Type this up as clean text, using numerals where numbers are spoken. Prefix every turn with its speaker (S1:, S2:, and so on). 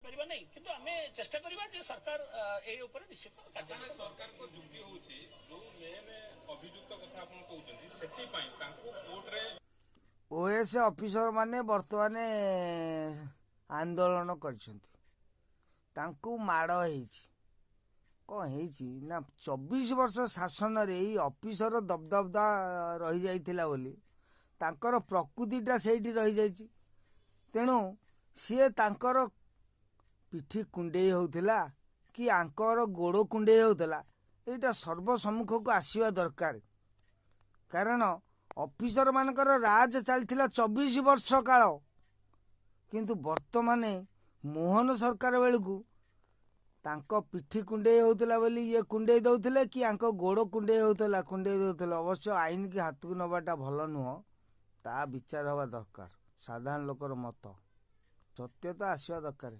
S1: କରିବା ନାହିଁ, କିନ୍ତୁ ଆମେ ଚେଷ୍ଟା କରିବା ଯେ ସରକାର ଏଇ ଉପରେ ନିଶ୍ଚିତ କାର୍ଯ୍ୟ
S2: ସରକାରଙ୍କ ଯୁକ୍ତି ହେଉଛି ଯୋଉ ମେନ୍ ଅଭିଯୁକ୍ତ କଥା ଆପଣ କହୁଛନ୍ତି ସେଥିପାଇଁ ତାଙ୍କୁ କୋର୍ଟରେ
S3: ଓଏସ୍ ଅଫିସର ମାନେ ବର୍ତ୍ତମାନ ଆନ୍ଦୋଳନ କରିଛନ୍ତି, ତାଙ୍କୁ ମାଡ଼ ହେଇଛି। କ'ଣ ହେଇଛି ନା 24 ବର୍ଷ ଶାସନରେ ଏଇ ଅଫିସର ଦବଦବଦା ରହିଯାଇଥିଲା ବୋଲି ତାଙ୍କର ପ୍ରକୃତିଟା ସେଇଠି ରହିଯାଇଛି। ତେଣୁ ସିଏ ତାଙ୍କର ପିଠି କୁଣ୍ଡେଇ ହେଉଥିଲା କି ଆଙ୍କର ଗୋଡ଼ କୁଣ୍ଡେଇ ହେଉଥିଲା, ଏଇଟା ସର୍ବସମ୍ମୁଖକୁ ଆସିବା ଦରକାର। କାରଣ ଅଫିସର ମାନଙ୍କର ରାଜ ଚାଲିଥିଲା 24 ବର୍ଷ କାଳ, କିନ୍ତୁ ବର୍ତ୍ତମାନ ମୋହନ ସରକାର ବେଳକୁ ତାଙ୍କ ପିଠି କୁଣ୍ଡେଇ ହେଉଥିଲା ବୋଲି ଇଏ କୁଣ୍ଡେଇ ଦେଉଥିଲେ କି ଆଙ୍କ ଗୋଡ଼ କୁଣ୍ଡେଇ ଦେଉଥିଲେ। ଅବଶ୍ୟ ଆଇନକି ହାତକୁ ନେବାଟା ଭଲ ନୁହଁ, ତା ବିଚାର ହେବା ଦରକାର। ସାଧାରଣ ଲୋକର ମତ, ସତ୍ୟତା ଆସିବା ଦରକାର।